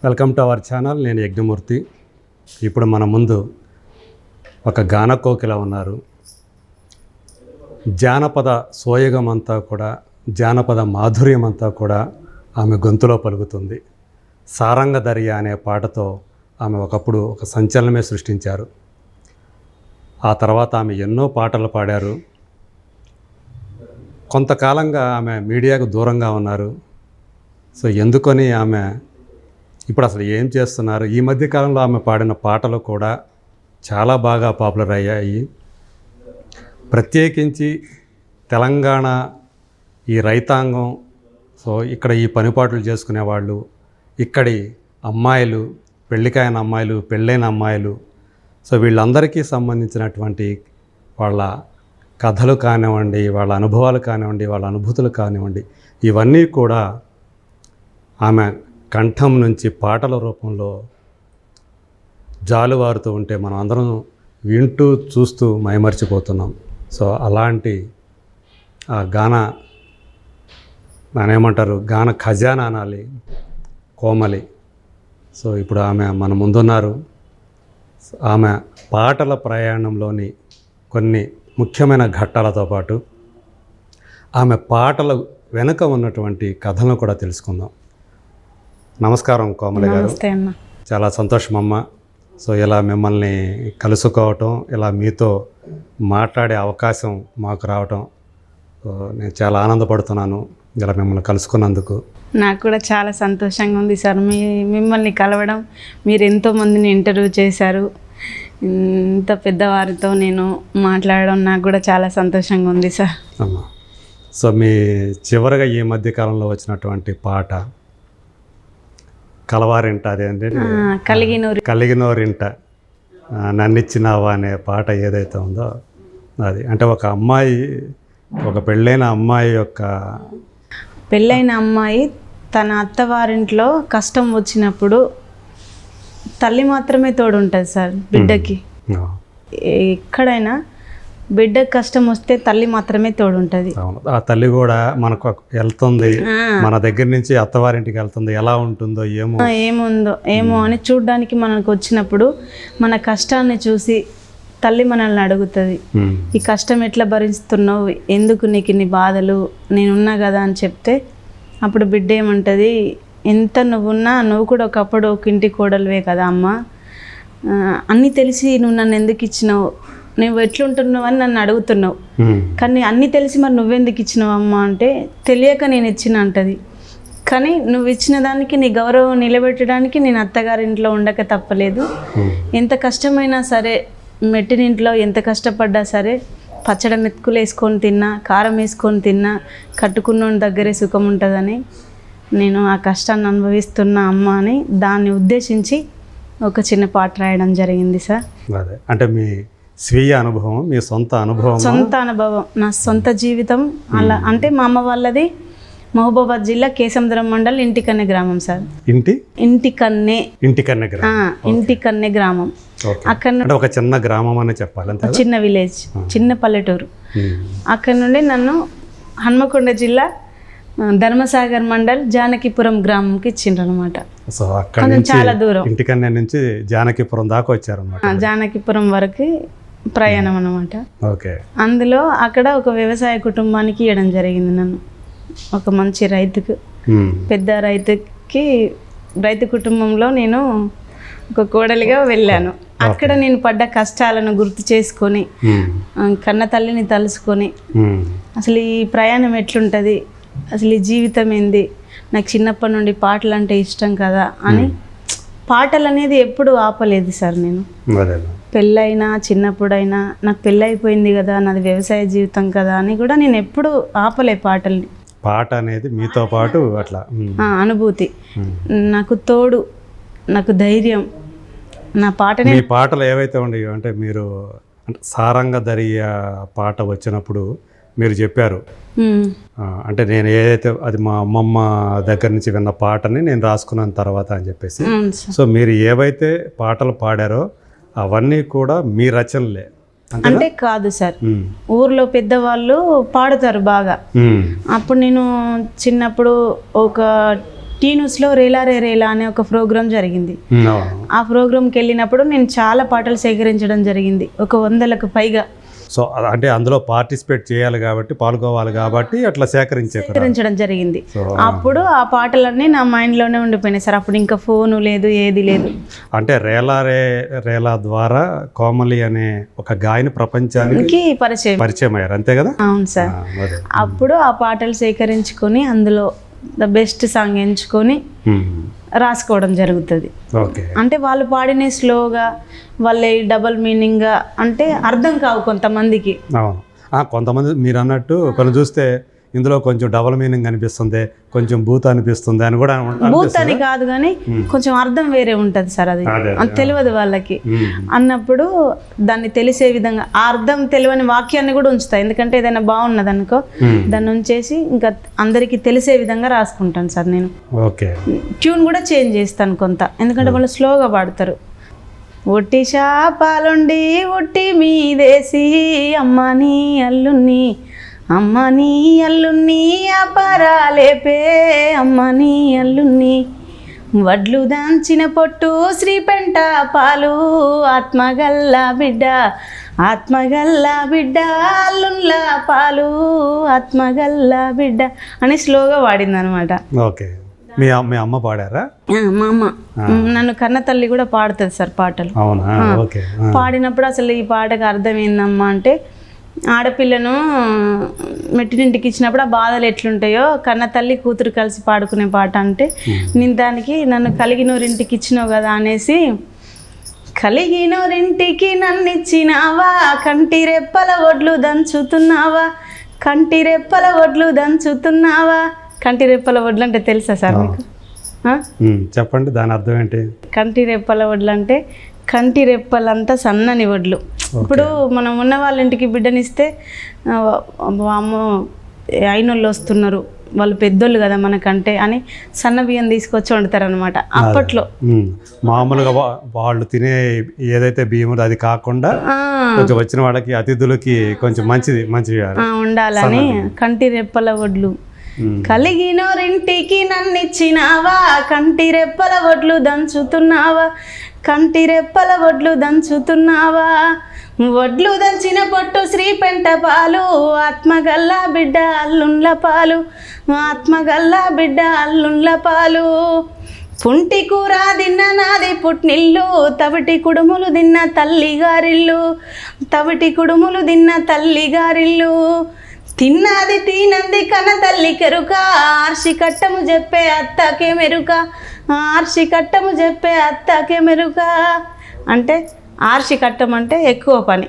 Welcome to our channel. నేను యజ్ఞమూర్తి. ఇప్పుడు మన ముందు ఒక గాన కోకిల ఉన్నారు. జానపద సోయగం అంతా కూడా, జానపద మాధుర్యం అంతా కూడా ఆమె గొంతులో పలుకుతుంది. సారంగ దర్య అనే పాటతో ఆమె ఒకప్పుడు ఒక సంచలనమే సృష్టించారు. ఆ తర్వాత ఆమె ఎన్నో పాటలు పాడారు. కొంతకాలంగా ఆమె మీడియాకు దూరంగా ఉన్నారు. సో ఎందుకని ఆమె ఇప్పుడు అసలు ఏం చేస్తున్నారు? ఈ మధ్యకాలంలో ఆమె పాడిన పాటలు కూడా చాలా బాగా పాపులర్ అయ్యాయి. ప్రత్యేకించి తెలంగాణ ఈ రైతాంగం, సో ఇక్కడ ఈ పనిపాట్లు చేసుకునేవాళ్ళు, ఇక్కడి అమ్మాయిలు, పెళ్ళికాయన అమ్మాయిలు, పెళ్ళైన అమ్మాయిలు, సో వీళ్ళందరికీ సంబంధించినటువంటి వాళ్ళ కథలు కానివ్వండి, వాళ్ళ అనుభవాలు కానివ్వండి, వాళ్ళ అనుభూతులు కానివ్వండి, ఇవన్నీ కూడా ఆమె కంఠం నుంచి పాటల రూపంలో జాలువారుతూ ఉంటే మనం అందరం వింటూ చూస్తూ మైమర్చిపోతున్నాం. సో అలాంటి ఆ గాన ఖజానా అనాలి, కోమలి. సో ఇప్పుడు ఆమె మన ముందున్నారు. ఆమె పాటల ప్రయాణంలోని కొన్ని ముఖ్యమైన ఘట్టాలతో పాటు ఆమె పాటల వెనుక ఉన్నటువంటి కథలను కూడా తెలుసుకుందాం. నమస్కారం కోమలి గారు. చాలా సంతోషం అమ్మ. సో ఇలా మిమ్మల్ని కలుసుకోవటం, ఇలా మీతో మాట్లాడే అవకాశం మాకు రావటం, నేను చాలా ఆనందపడుతున్నాను ఇలా మిమ్మల్ని కలుసుకున్నందుకు. నాకు కూడా చాలా సంతోషంగా ఉంది సార్ మిమ్మల్ని కలవడం. మీరు ఎంతోమందిని ఇంటర్వ్యూ చేశారు, ఇంత పెద్దవారితో నేను మాట్లాడడం నాకు కూడా చాలా సంతోషంగా ఉంది సార్. అమ్మా, సో మీ చివరిగా ఈ మధ్యకాలంలో వచ్చినటువంటి పాట కలవారింట, అదేంటి కలిగినోరింట నన్నిచ్చినావా అనే పాట ఏదైతే ఉందో అది, అంటే ఒక అమ్మాయి, ఒక పెళ్ళైన అమ్మాయి తన అత్తవారింట్లో కష్టం వచ్చినప్పుడు తల్లి మాత్రమే తోడు ఉంటుంది సార్ బిడ్డకి. ఎక్కడైనా బిడ్డకి కష్టం వస్తే తల్లి మాత్రమే తోడు ఉంటుంది. ఆ తల్లి కూడా మనకు వెళ్తుంది, మన దగ్గర నుంచి అత్తవారింటికి వెళ్తుంది, ఎలా ఉంటుందో ఏమో అని చూడ్డానికి మనకు వచ్చినప్పుడు మన కష్టాన్ని చూసి తల్లి మనల్ని అడుగుతుంది, ఈ కష్టం ఎట్లా భరిస్తున్నావు, ఎందుకు నీకు ఇన్ని బాధలు, నేనున్నా కదా అని చెప్తే అప్పుడు బిడ్డ ఏమంటుంది, ఎంత నువ్వున్నా నువ్వు కూడా ఒకప్పుడు ఒక ఇంటి కోడలువే కదా అమ్మ, అన్నీ తెలిసి నువ్వు నన్ను ఎందుకు ఇచ్చినావు, నువ్వు ఎట్లుంటున్నావు అని నన్ను అడుగుతున్నావు, కానీ అన్నీ తెలిసి మరి నువ్వెందుకు ఇచ్చినావు అమ్మ అంటే, తెలియక నేను ఇచ్చిన అంటది. కానీ నువ్వు ఇచ్చిన దానికి నీ గౌరవం నిలబెట్టడానికి నేను అత్తగారింట్లో ఉండక తప్పలేదు. ఎంత కష్టమైనా సరే, మెట్టినింట్లో ఎంత కష్టపడ్డా సరే, పచ్చడి మెతుకులు వేసుకొని తిన్నా, కారం వేసుకొని తిన్నా, కట్టుకున్నోని దగ్గరే సుఖం ఉంటుందని నేను ఆ కష్టాన్ని అనుభవిస్తున్న అమ్మ అని దాన్ని ఉద్దేశించి ఒక చిన్న పాట రాయడం జరిగింది సార్. అదే అంటే మీ స్వీయ అనుభవం, మీ సొంత అనుభవం? సొంత అనుభవం, నా సొంత జీవితం. అలా అంటే మా అమ్మ వాళ్ళది మహబూబాబాద్ జిల్లా కేసముద్రం మండల్ ఇంటికన్నె గ్రామం సార్. ఇంటికన్నె గ్రామం. అక్కడ ఒక చిన్న గ్రామం అని చెప్పాలి, చిన్న విలేజ్, చిన్న పల్లెటూరు. అక్కడ నుండి నన్ను హన్మకొండ జిల్లా ధర్మసాగర్ మండల్ జానకిపురం గ్రామంకి ఇచ్చిండ్రు అనమాట. సో అక్కడ చాలా దూరం, ఇంటికన్నె నుంచి జానకిపురం దాకా వచ్చారు. జానకిపురం వరకు ప్రయాణం అనమాట. ఓకే. అందులో అక్కడ ఒక వ్యవసాయ కుటుంబానికి ఇవ్వడం జరిగింది నన్ను, ఒక మంచి రైతుకు, పెద్ద రైతు కుటుంబంలో నేను ఒక కోడలిగా వెళ్ళాను. అక్కడ నేను పడ్డ కష్టాలను గుర్తు చేసుకొని, కన్న తల్లిని తలుసుకొని, అసలు ఈ ప్రయాణం ఎట్లుంటుంది, అసలు ఈ జీవితం ఏంది, నాకు చిన్నప్పటి నుండి పాటలు అంటే ఇష్టం కదా అని పాటలు అనేది ఎప్పుడు ఆపలేదు సార్. నేను పెళ్ళైనా చిన్నప్పుడైనా నాకు పెళ్ళైపోయింది కదా, నాది వ్యవసాయ జీవితం కదా అని కూడా నేను ఎప్పుడు ఆపలే పాటల్ని. పాట అనేది మీతో పాటు అట్లా అనుభూతి, నాకు తోడు, నాకు ధైర్యం. నా పాటలు ఏవైతే ఉండేవో, అంటే మీరు సారంగ దర్య పాట వచ్చినప్పుడు మీరు చెప్పారు, అంటే నేను ఏదైతే అది మా అమ్మమ్మ దగ్గర నుంచి విన్న పాటని నేను రాసుకున్నాను తర్వాత అని చెప్పేసి. సో మీరు ఏవైతే పాటలు పాడారో అవన్నీ కూడా మీ రచనలే అంటే కాదు సార్, ఊర్లో పెద్దవాళ్ళు పాడుతారు బాగా. అప్పుడు నేను చిన్నప్పుడు ఒక టీ న్యూస్లో రేలా రే రేలా అనే ఒక ప్రోగ్రాం జరిగింది. అవును. ఆ ప్రోగ్రాంకి వెళ్ళినప్పుడు నేను చాలా పాటలు సేకరించడం జరిగింది, 100లకు పైగా. సో అంటే అందులో పార్టిసిపేట్ చేయాలి కాబట్టి, పాల్గొవాలి కాబట్టి అట్లా సేకరించడం జరిగింది. అప్పుడు ఆ పాటలన్నీ నా మైండ్లోనే ఉండిపోయినాయి సార్. అప్పుడు ఇంకా ఫోను లేదు, ఏది లేదు. అంటే రేలా ద్వారా కోమలి అనే ఒక గాయని ప్రపంచానికి పరిచయం అయ్యారు, అంతే కదా? అవును సార్. అప్పుడు ఆ పాటలు సేకరించుకొని అందులో ద బెస్ట్ సాంగ్ ఎంచుకొని రాసుకోవడం జరుగుతుంది. అంటే వాళ్ళు పాడిన స్లోగా, వాళ్ళ డబల్ మీనింగ్గా, అంటే అర్థం కావు కొంతమందికి. కొంతమంది మీరు అన్నట్టు కొన్ని చూస్తే ఇందులో కొంచెం డబల్ మీనింగ్ అనిపిస్తుంది, కొంచెం బూత్ అనిపిస్తుంది అని కూడా. బూత్ అని కాదు కానీ కొంచెం అర్థం వేరే ఉంటుంది సార్, అది తెలియదు వాళ్ళకి. అన్నప్పుడు దాన్ని తెలిసే విధంగా ఆ అర్థం తెలియని వాక్యాన్ని కూడా ఉంచుతా. ఎందుకంటే ఏదైనా బాగున్నది అనుకో, దాన్ని ఉంచేసి ఇంకా అందరికీ తెలిసే విధంగా రాసుకుంటాను సార్ నేను. ట్యూన్ కూడా చేంజ్ చేస్తాను కొంత, ఎందుకంటే వాళ్ళు స్లోగా పాడతారు. ఒట్టి శాపాలుండి ఒట్టి మీదేసి అమ్మని అల్లుని, అమ్మని అల్లుని అపరాలేపే, అమ్మని అల్లుని వడ్లు దాంచిన పొట్టు శ్రీపెంట పాలు, ఆత్మగల్ల బిడ్డ ఆత్మగల్ల బిడ్డ అల్లున్ల పాలు, ఆత్మగల్ల బిడ్డ అని స్లోగా పాడింది అనమాట. మీ అమ్మ పాడారా? మా అమ్మ నన్ను కన్న తల్లి కూడా పాడుతుంది సార్ పాటలు. పాడినప్పుడు అసలు ఈ పాటకు అర్థం ఏందమ్మా అంటే, ఆడపిల్లను మెట్టినింటికి ఇచ్చినప్పుడు ఆ బాధలు ఎట్లుంటాయో కన్న తల్లి కూతురు కలిసి పాడుకునే పాట అంటే, నేను దానికి నన్ను కలిగినోరింటికి ఇచ్చినావు కదా అనేసి, కలిగినోరింటికి నన్ను ఇచ్చినావా, కంటి రెప్పల ఒడ్లు దంచుతున్నావా, కంటి రెప్పల ఒడ్లు దంచుతున్నావా. కంటి రెప్పల వడ్లు అంటే తెలుసా సార్ మీకు? చెప్పండి, దాని అర్థం ఏంటి? కంటి రెప్పల వడ్లు అంటే కంటి రెప్పలంతా సన్నని వడ్లు. ఇప్పుడు మనం ఉన్న వాళ్ళ ఇంటికి బిడ్డనిస్తే అమ్మ అయినోళ్ళు వస్తున్నారు, వాళ్ళు పెద్దోళ్ళు కదా మనకంటే అని సన్న బియ్యం తీసుకొచ్చి వండుతారు అనమాట అప్పట్లో. మామూలుగా వాళ్ళు తినే ఏదైతే బియ్యం అది కాకుండా కొంచెం వచ్చిన వాళ్ళకి అతిథులకి కొంచెం మంచిది ఉండాలని కంటి రెప్పల వడ్లు. కలిగినోరింటికి నన్నిచ్చినావా, కంటి రెప్పల వడ్లు దంచుతున్నావా, కంటి రెప్పల వడ్లు దంచుతున్నావా, వడ్లు దంచిన పొట్టు శ్రీపెంట పాలు, ఆత్మగల్ల బిడ్డ అల్లుండ్ల పాలు, ఆత్మగల్ల బిడ్డ అల్లుండ్ల పాలు. పుంటి కూర తిన్న నాది పుట్నిల్లు, తవిటి కుడుములు తిన్న తల్లిగారిల్లు, తవిటి కుడుములు తిన్న తల్లిగారిల్లు. తిన్నది తినంది కన్న తల్లి కెరుక, ఆర్షి కట్టము చెప్పే అత్తకే మెరుక, ఆర్షి కట్టము చెప్పే అత్తకే మెరుక. అంటే ఆర్షి కట్టం అంటే ఎక్కువ పని,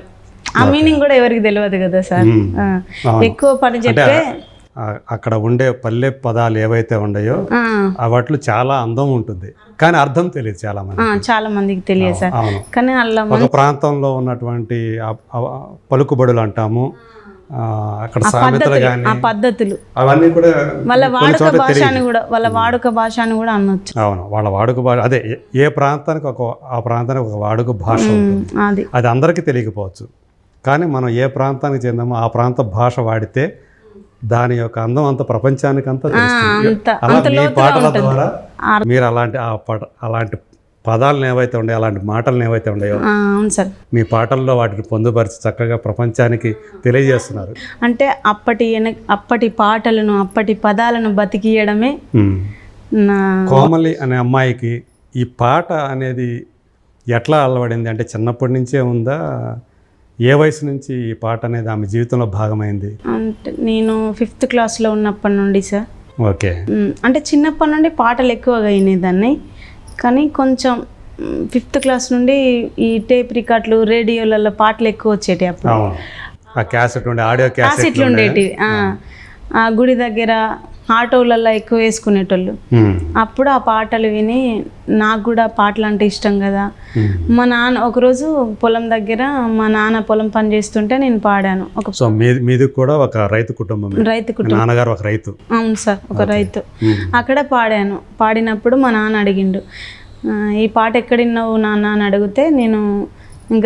ఆ మీనింగ్ కూడా ఎవరికి తెలియదు కదా సార్. ఎక్కువ పని చెప్పే అక్కడ ఉండే పల్లె పదాలు ఏవైతే ఉన్నాయో వాటిలో చాలా అందం ఉంటుంది, కానీ అర్థం తెలియదు చాలా మందికి తెలియదు సార్. కానీ అలా ఒక ప్రాంతంలో ఉన్నటువంటి పలుకుబడులు అంటాము, అక్కడ పద్ధతులు అవన్నీ కూడా వాళ్ళ వాడుక భాషను కూడా అనొచ్చు. అవును, వాళ్ళ వాడుక భాష అదే. ఏ ప్రాంతానికి ఆ ప్రాంతానికి ఒక వాడుక భాష ఉంటుంది, అది అందరికీ తెలియకపోవచ్చు. కానీ మనం ఏ ప్రాంతానికి చెందామో ఆ ప్రాంత భాష వాడితే దాని యొక్క అందం అంత ప్రపంచానికి అంతా తెలుస్తుంది. అలా మీ పాటల ద్వారా మీరు అలాంటి పదాలను ఏవైతే ఉన్నాయో, అలాంటి మాటలను ఏవైతే ఉన్నాయో మీ పాటల్లో వాటిని పొందుపరిచి చక్కగా ప్రపంచానికి తెలియజేస్తున్నారు. అంటే అప్పటి పాటలను, అప్పటి పదాలను బతికియడమే. కోమలి అనే అమ్మాయికి ఈ పాట అనేది ఎట్లా అలవడింది? అంటే చిన్నప్పటి నుంచే ఉందా? ఏ వయసు నుంచి ఈ పాట అనేది ఆమె జీవితంలో భాగమైంది? అంటే నేను 5th క్లాస్లో ఉన్నప్పటి నుండి సార్. అంటే చిన్నప్పటి నుండి పాటలు ఎక్కువగా వినేదాన్ని, కానీ కొంచెం 5th క్లాస్ నుండి ఈ టేప్ రికార్డులు, రేడియోలలో పాటలు ఎక్కువ వచ్చేటి. అప్పుడు క్యాసెట్లు ఉండేటివి. ఆ గుడి దగ్గర ఆటోలలో ఎక్కువ వేసుకునేటోళ్ళు. అప్పుడు ఆ పాటలు విని నాకు కూడా పాటలు అంటే ఇష్టం కదా. మా నాన్న ఒకరోజు పొలం దగ్గర, మా నాన్న పొలం పని చేస్తుంటే నేను పాడాను. మీది కూడా ఒక రైతు కుటుంబం? నాన్నగారు ఒక రైతు? అవును సార్, ఒక రైతు. అక్కడ పాడాను. పాడినప్పుడు మా నాన్న అడిగిండు, ఈ పాట ఎక్కడిన్నావు నాన్న అని అడిగితే, నేను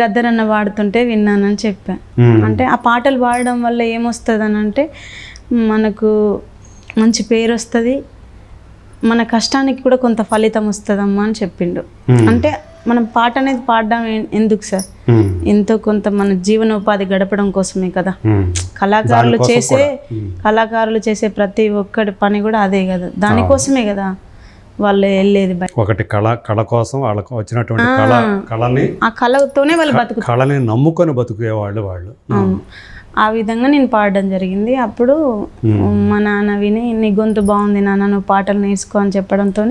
గద్దరన్న వాడుతుంటే విన్నానని చెప్పాను. అంటే ఆ పాటలు పాడడం వల్ల ఏమొస్తుంది అని అంటే, మనకు మంచి పేరు వస్తుంది, మన కష్టానికి కూడా కొంత ఫలితం వస్తుందమ్మా అని చెప్పిండు. అంటే మనం పాట అనేది పాడడం ఎందుకు సార్, ఎంతో కొంత మన జీవనోపాధి గడపడం కోసమే కదా. కళాకారులు చేసే ప్రతి ఒక్కటి పని కూడా అదే కదా, దానికోసమే కదా వాళ్ళు వెళ్ళేది. ఒకటి కళ కోసం వాళ్ళకు వచ్చినటువంటి కళని, ఆ కళతోనే వాళ్ళు బతుకు, కళని నమ్ముకొని బతుకునేవాళ్ళు వాళ్ళు. ఆ విధంగా నేను పాడడం జరిగింది. అప్పుడు మా నాన్న విని, నీ గొంతు బాగుంది నాన్న, నువ్వు పాటలు నేర్చుకో అని చెప్పడంతో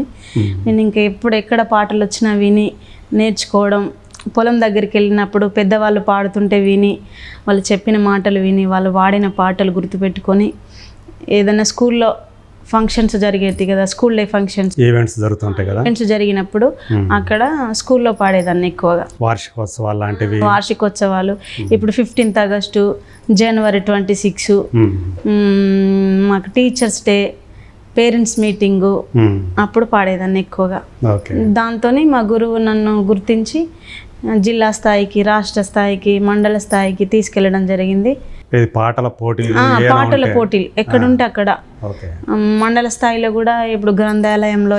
నేను ఇంకా ఎప్పుడు ఎక్కడ పాటలు వచ్చినా విని నేర్చుకోవడం, పొలం దగ్గరికి వెళ్ళినప్పుడు పెద్దవాళ్ళు పాడుతుంటే విని, వాళ్ళు చెప్పిన మాటలు విని, వాళ్ళు వాడిన పాటలు గుర్తుపెట్టుకొని, ఏదైనా స్కూల్లో ఫంక్షన్స్ జరిగేది కదా, స్కూల్ డే ఫంక్షన్స్, ఈవెంట్స్ జరుగుతుంటాయి కదా, ఈవెంట్స్ జరిగినప్పుడు అక్కడ స్కూల్లో పాడేదాన్ని ఎక్కువగా. వార్షికోత్సవాలు లాంటివి, వార్షికోత్సవాలు, ఇప్పుడు 15th ఆగస్టు, January 26, మాకు టీచర్స్ డే, పేరెంట్స్ మీటింగు, అప్పుడు పాడేదాన్ని ఎక్కువగా. దాంతో మా గురువు నన్ను గుర్తించి జిల్లా స్థాయికి, రాష్ట్ర స్థాయికి, మండల స్థాయికి తీసుకెళ్ళడం జరిగింది. పాటల పోటీలు, పాటల పోటీలు ఎక్కడుంటే అక్కడ, మండల స్థాయిలో కూడా ఇప్పుడు గ్రంథాలయంలో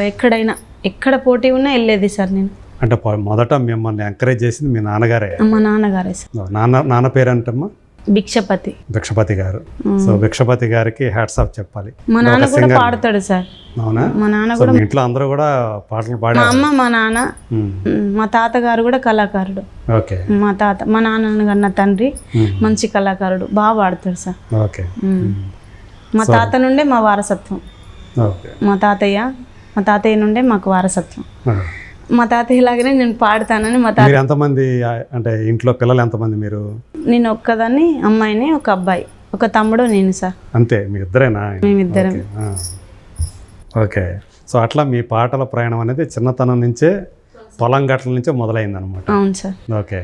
ఎక్కడ పోటీ ఉన్నా వెళ్ళేది సార్ నేను. అంటే మొదట మిమ్మల్ని ఎంకరేజ్ చేసింది మీ నాన్నగారే? మా నాన్నగారే సార్. నాన్న పేరు అంటమ్మా? భిక్షపతి గారు. సో భిక్షపతి గారికి హ్యాట్స్ ఆఫ్ చెప్పాలి. మా నాన్న కూడా పాడతాడు సార్. అవునా? మా నాన్న కూడా, ఇంట్లో అందరూ కూడా పాటలు పాడారు. మా అమ్మ, మా నాన్న, మా తాతగారు కూడా కళాకారుడు. ఓకే. మా నాన్న కన్నా తండ్రి మంచి కళాకారుడు, బాగా పాడతాడు సార్. ఓకే. మా తాత నుండే మా వారసత్వం. మా తాతయ్య నుండే మాకు వారసత్వం. మా తాతయ్య లాగానే నేను పాడతానని. మా తాత ఎంతమంది, అంటే ఇంట్లో పిల్లలు ఎంతమంది మీరు? నేను ఒక్కదాన్ని, అమ్మాయిని, ఒక అబ్బాయి, ఒక తమ్ముడు, నేను సార్. అంతే, మీ ఇద్దరేనా? మేమిద్దరం. ఓకే. సో అట్లా మీ పాటల ప్రయాణం అనేది చిన్నతనం నుంచే, పొలం గట్ల నుంచే మొదలైంది అనమాట. అవును సార్. ఓకే.